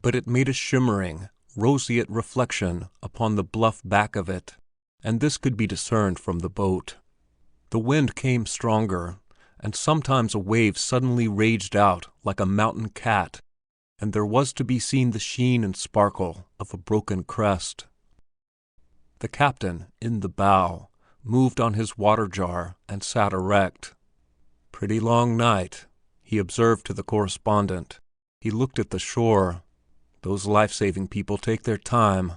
but it made a shimmering, roseate reflection upon the bluff back of it, and this could be discerned from the boat. The wind came stronger, and sometimes a wave suddenly raged out like a mountain cat, and there was to be seen the sheen and sparkle of a broken crest. The captain, in the bow, moved on his water jar and sat erect. "Pretty long night," he observed to the correspondent. He looked at the shore. "Those life-saving people take their time."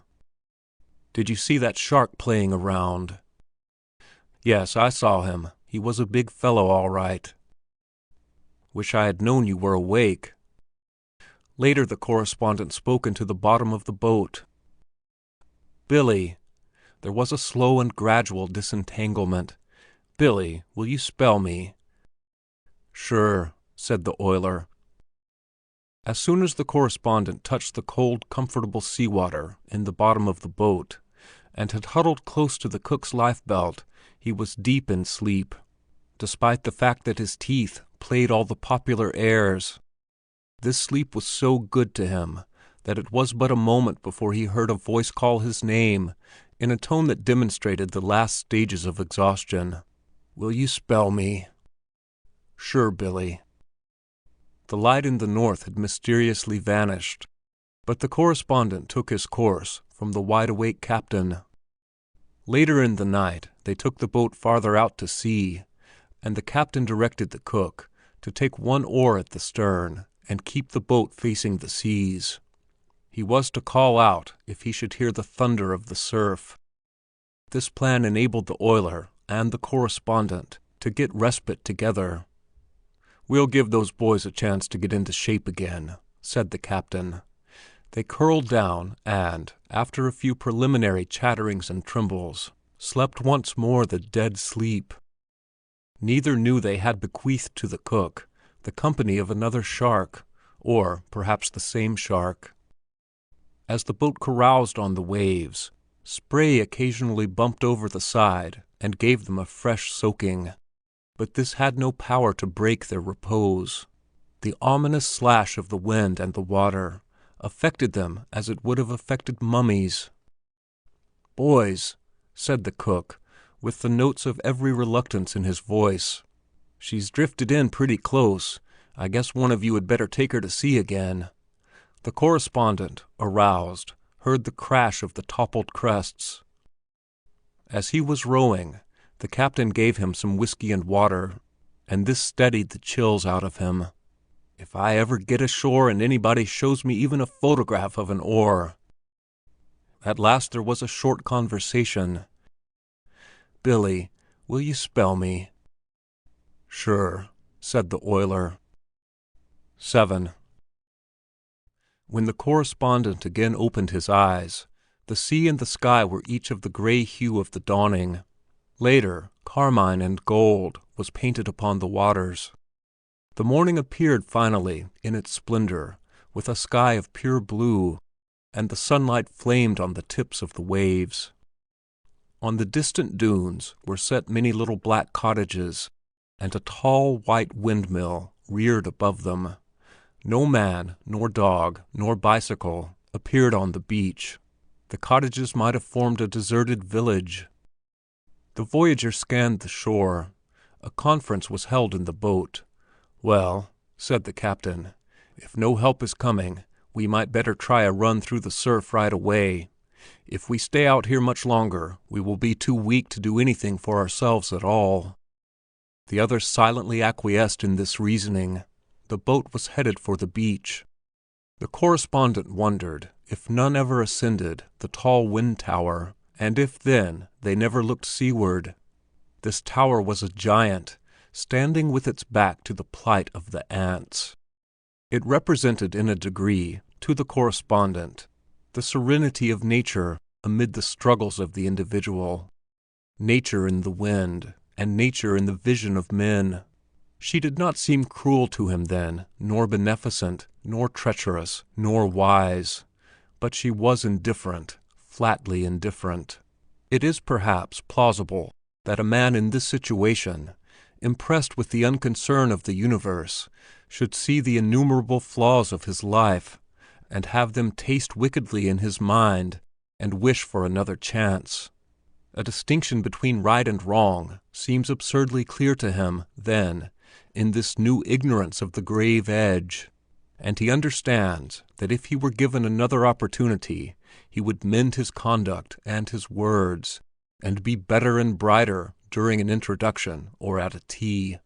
"Did you see that shark playing around?" "Yes, I saw him. He was a big fellow, all right." "Wish I had known you were awake." Later the correspondent spoke into the bottom of the boat. "Billy." There was a slow and gradual disentanglement. "Billy, will you spell me?" "Sure," said the oiler. As soon as the correspondent touched the cold, comfortable sea-water in the bottom of the boat, and had huddled close to the cook's life-belt, he was deep in sleep, despite the fact that his teeth played all the popular airs. This sleep was so good to him that it was but a moment before he heard a voice call his name in a tone that demonstrated the last stages of exhaustion. "Will you spell me?" "Sure, Billy." The light in the north had mysteriously vanished, but the correspondent took his course from the wide-awake captain. Later in the night they took the boat farther out to sea, and the captain directed the cook to take one oar at the stern and keep the boat facing the seas. He was to call out if he should hear the thunder of the surf. This plan enabled the oiler and the correspondent to get respite together. "We'll give those boys a chance to get into shape again," said the captain. They curled down and, after a few preliminary chatterings and trembles, slept once more the dead sleep. Neither knew they had bequeathed to the cook the company of another shark, or perhaps the same shark. As the boat caroused on the waves, spray occasionally bumped over the side and gave them a fresh soaking, but this had no power to break their repose. The ominous slash of the wind and the water affected them as it would have affected mummies. "Boys," said the cook, with the notes of every reluctance in his voice, "she's drifted in pretty close. I guess one of you had better take her to sea again." The correspondent, aroused, heard the crash of the toppled crests. As he was rowing, the captain gave him some whiskey and water, and this steadied the chills out of him. "If I ever get ashore and anybody shows me even a photograph of an oar." At last there was a short conversation. "Billy, will you spell me?" "Sure," said the oiler. 7. When the correspondent again opened his eyes, the sea and the sky were each of the gray hue of the dawning. Later, carmine and gold was painted upon the waters. The morning appeared finally in its splendor, with a sky of pure blue, and the sunlight flamed on the tips of the waves. On the distant dunes were set many little black cottages, and a tall white windmill reared above them. No man, nor dog, nor bicycle appeared on the beach. The cottages might have formed a deserted village. The voyager scanned the shore. A conference was held in the boat. "Well," said the captain, "if no help is coming, we might better try a run through the surf right away. If we stay out here much longer, we will be too weak to do anything for ourselves at all." The others silently acquiesced in this reasoning. The boat was headed for the beach. The correspondent wondered if none ever ascended the tall wind tower, and if then they never looked seaward. This tower was a giant, standing with its back to the plight of the ants. It represented in a degree, to the correspondent, the serenity of nature amid the struggles of the individual. Nature in the wind, and nature in the vision of men. She did not seem cruel to him then, nor beneficent, nor treacherous, nor wise, but she was indifferent, flatly indifferent. It is perhaps plausible that a man in this situation, impressed with the unconcern of the universe, should see the innumerable flaws of his life, and have them taste wickedly in his mind, and wish for another chance. A distinction between right and wrong seems absurdly clear to him, then, in this new ignorance of the grave edge, and he understands that if he were given another opportunity, he would mend his conduct and his words, and be better and brighter during an introduction or at a tea.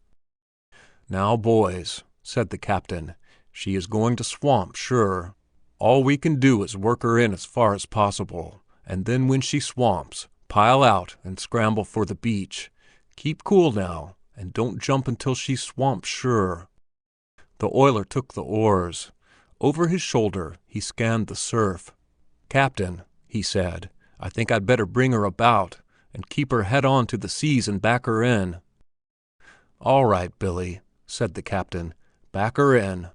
"Now, boys," said the captain, "she is going to swamp, sure. All we can do is work her in as far as possible, and then when she swamps, pile out and scramble for the beach. Keep cool now, and don't jump until she swamps sure." The oiler took the oars. Over his shoulder he scanned the surf. "Captain," he said, "I think I'd better bring her about, and keep her head on to the seas and back her in." "All right, Billy," said the captain, "back her in."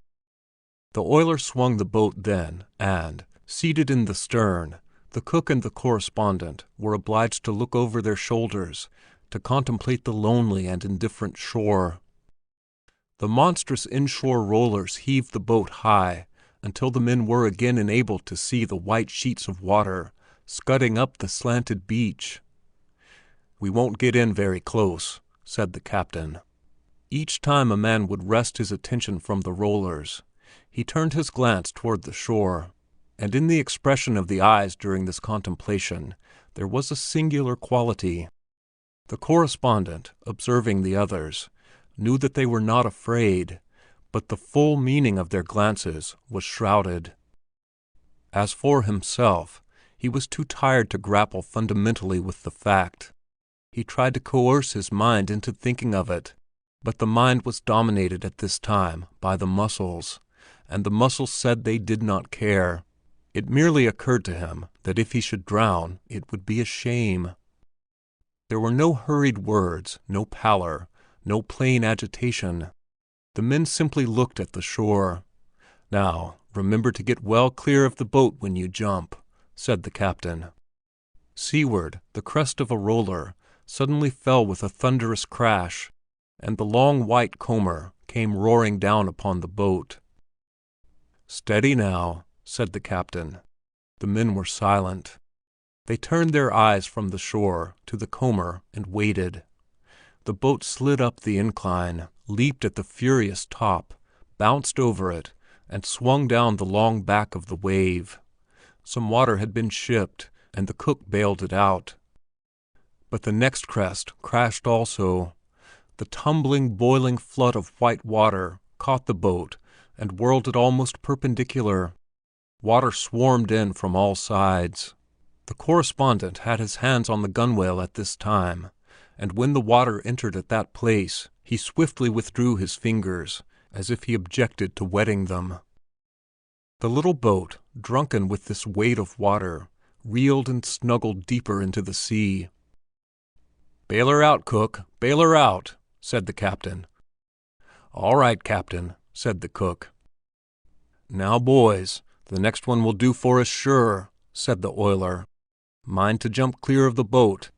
The oiler swung the boat then, and, seated in the stern, the cook and the correspondent were obliged to look over their shoulders to contemplate the lonely and indifferent shore. The monstrous inshore rollers heaved the boat high until the men were again enabled to see the white sheets of water scudding up the slanted beach. "We won't get in very close," said the captain. Each time a man would wrest his attention from the rollers, he turned his glance toward the shore, and in the expression of the eyes during this contemplation there was a singular quality. The correspondent, observing the others, knew that they were not afraid, but the full meaning of their glances was shrouded. As for himself, he was too tired to grapple fundamentally with the fact. He tried to coerce his mind into thinking of it, but the mind was dominated at this time by the muscles, and the muscles said they did not care. It merely occurred to him that if he should drown, it would be a shame. There were no hurried words, no pallor, no plain agitation. The men simply looked at the shore. "Now, remember to get well clear of the boat when you jump," said the captain. Seaward, the crest of a roller suddenly fell with a thunderous crash, and the long white comber came roaring down upon the boat. "Steady now," said the captain. The men were silent. They turned their eyes from the shore to the comber and waited. The boat slid up the incline, leaped at the furious top, bounced over it, and swung down the long back of the wave. Some water had been shipped, and the cook bailed it out. But the next crest crashed also. The tumbling, boiling flood of white water caught the boat and whirled it almost perpendicular. Water swarmed in from all sides. The correspondent had his hands on the gunwale at this time, and when the water entered at that place, he swiftly withdrew his fingers, as if he objected to wetting them. The little boat, drunken with this weight of water, reeled and snuggled deeper into the sea. "Bail her out, cook, bail her out," said the captain. "All right, captain," said the cook. "Now, boys, the next one will do for us sure," said the oiler. "Mind to jump clear of the boat."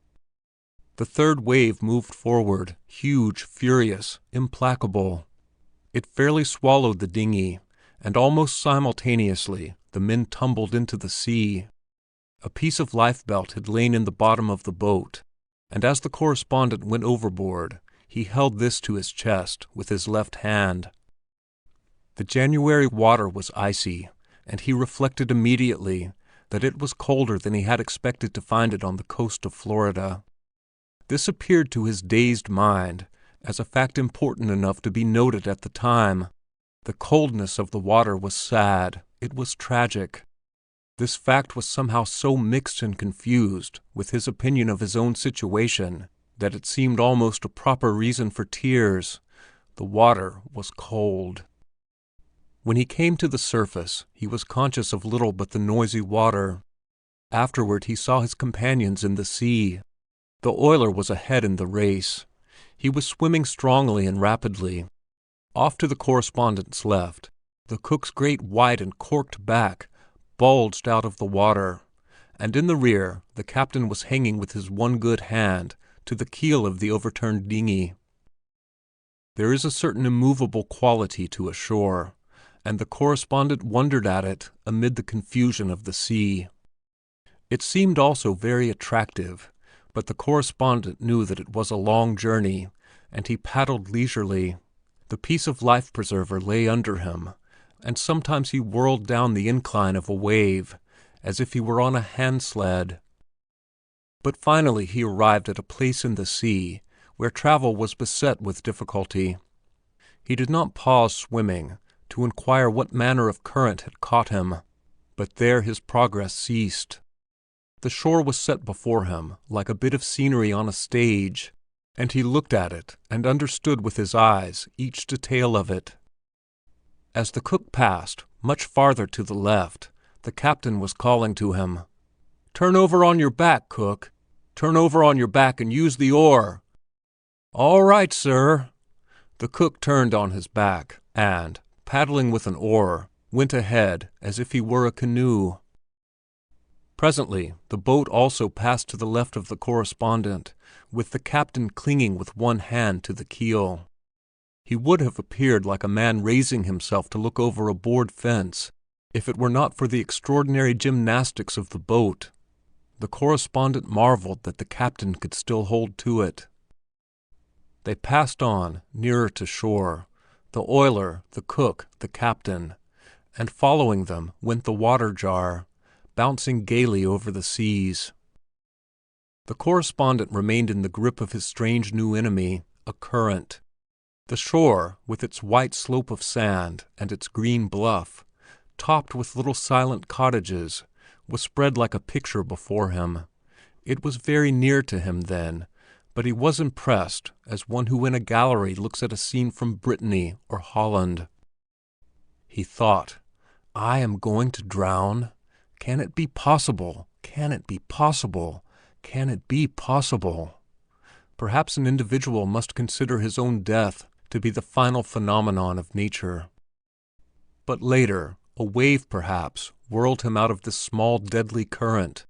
The third wave moved forward, huge, furious, implacable. It fairly swallowed the dinghy, and almost simultaneously the men tumbled into the sea. A piece of lifebelt had lain in the bottom of the boat, and as the correspondent went overboard, he held this to his chest with his left hand. The January water was icy, and he reflected immediately that it was colder than he had expected to find it on the coast of Florida. This appeared to his dazed mind as a fact important enough to be noted at the time. The coldness of the water was sad, it was tragic. This fact was somehow so mixed and confused with his opinion of his own situation that it seemed almost a proper reason for tears. The water was cold. When he came to the surface, he was conscious of little but the noisy water. Afterward he saw his companions in the sea. The oiler was ahead in the race. He was swimming strongly and rapidly. Off to the correspondent's left, the cook's great white and corked back bulged out of the water, and in the rear the captain was hanging with his one good hand to the keel of the overturned dinghy. There is a certain immovable quality to a shore, and the correspondent wondered at it amid the confusion of the sea. It seemed also very attractive, but the correspondent knew that it was a long journey, and he paddled leisurely. The piece of life-preserver lay under him, and sometimes he whirled down the incline of a wave, as if he were on a hand-sled. But finally he arrived at a place in the sea where travel was beset with difficulty. He did not pause swimming to inquire what manner of current had caught him, but there his progress ceased. The shore was set before him like a bit of scenery on a stage, and he looked at it and understood with his eyes each detail of it. As the cook passed, much farther to the left, the captain was calling to him, "Turn over on your back, cook! Turn over on your back and use the oar!" "All right, sir!" The cook turned on his back and, paddling with an oar, went ahead as if he were a canoe. Presently the boat also passed to the left of the correspondent, with the captain clinging with one hand to the keel. He would have appeared like a man raising himself to look over a board fence, if it were not for the extraordinary gymnastics of the boat. The correspondent marveled that the captain could still hold to it. They passed on, nearer to shore, the oiler, the cook, the captain, and following them went the water jar, bouncing gaily over the seas. The correspondent remained in the grip of his strange new enemy, a current. The shore, with its white slope of sand and its green bluff, topped with little silent cottages, was spread like a picture before him. It was very near to him then, but he was impressed as one who in a gallery looks at a scene from Brittany or Holland. He thought, "I am going to drown? Can it be possible? Can it be possible? Can it be possible?" Perhaps an individual must consider his own death to be the final phenomenon of nature. But later, a wave perhaps whirled him out of this small deadly current,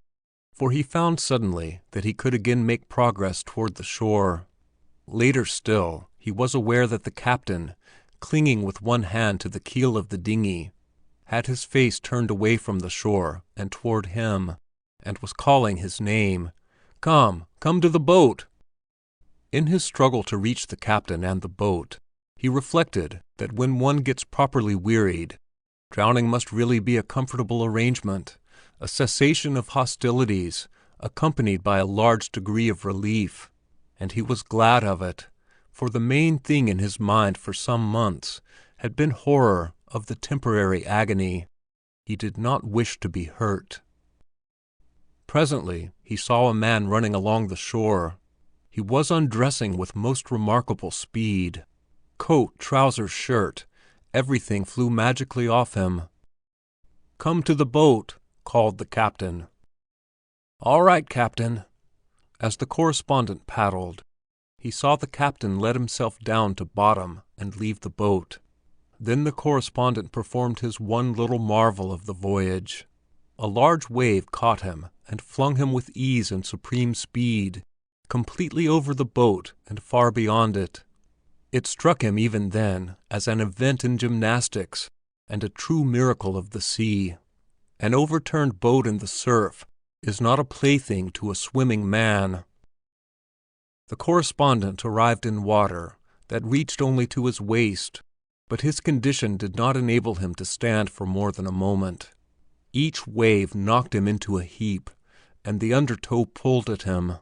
for he found suddenly that he could again make progress toward the shore. Later still, he was aware that the captain, clinging with one hand to the keel of the dinghy, had his face turned away from the shore and toward him, and was calling his name. "Come, come to the boat!" In his struggle to reach the captain and the boat, he reflected that when one gets properly wearied, drowning must really be a comfortable arrangement, a cessation of hostilities, accompanied by a large degree of relief. And he was glad of it, for the main thing in his mind for some months had been horror of the temporary agony. He did not wish to be hurt. Presently he saw a man running along the shore. He was undressing with most remarkable speed. Coat, trousers, shirt, everything flew magically off him. "Come to the boat," called the captain. "All right, captain." As the correspondent paddled, he saw the captain let himself down to bottom and leave the boat. Then the correspondent performed his one little marvel of the voyage. A large wave caught him and flung him with ease and supreme speed, completely over the boat and far beyond it. It struck him even then as an event in gymnastics, and a true miracle of the sea. An overturned boat in the surf is not a plaything to a swimming man. The correspondent arrived in water that reached only to his waist, but his condition did not enable him to stand for more than a moment. Each wave knocked him into a heap, and the undertow pulled at him.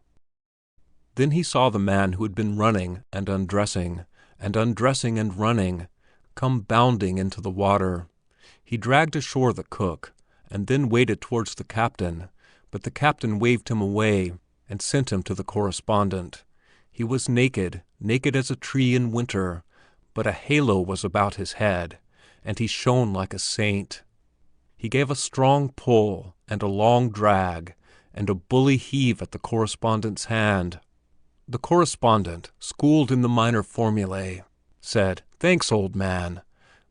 Then he saw the man who had been running and undressing and running, come bounding into the water. He dragged ashore the cook, and then waded towards the captain, but the captain waved him away and sent him to the correspondent. He was naked, naked as a tree in winter, but a halo was about his head, and he shone like a saint. He gave a strong pull and a long drag, and a bully heave at the correspondent's hand. The correspondent, schooled in the minor formulae, said, "Thanks, old man."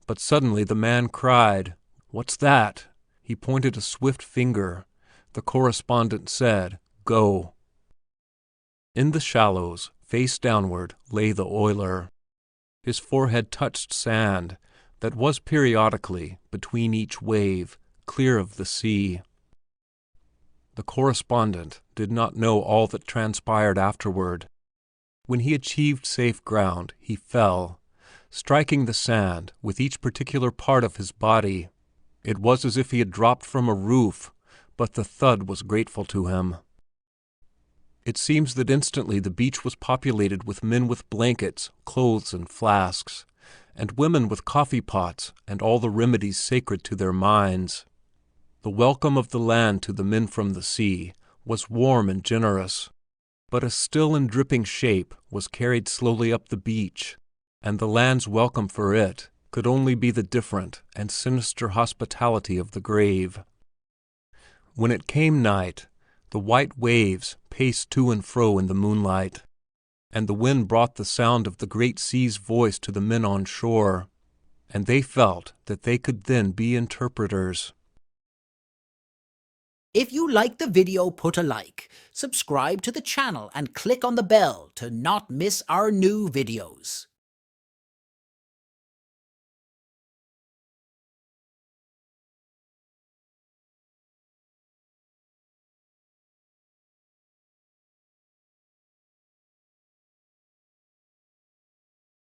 But suddenly the man cried, "What's that?" He pointed a swift finger. The correspondent said, "Go." In the shallows, face downward, lay the oiler. His forehead touched sand that was periodically, between each wave, clear of the sea. The correspondent did not know all that transpired afterward. When he achieved safe ground, he fell, striking the sand with each particular part of his body. It was as if he had dropped from a roof, but the thud was grateful to him. It seems that instantly the beach was populated with men with blankets, clothes, and flasks, and women with coffee pots and all the remedies sacred to their minds. The welcome of the land to the men from the sea was warm and generous, but a still and dripping shape was carried slowly up the beach, and the land's welcome for it could only be the different and sinister hospitality of the grave. When it came night, the white waves paced to and fro in the moonlight, and the wind brought the sound of the great sea's voice to the men on shore, and they felt that they could then be interpreters. If you like the video, put a like, subscribe to the channel and click on the bell to not miss our new videos.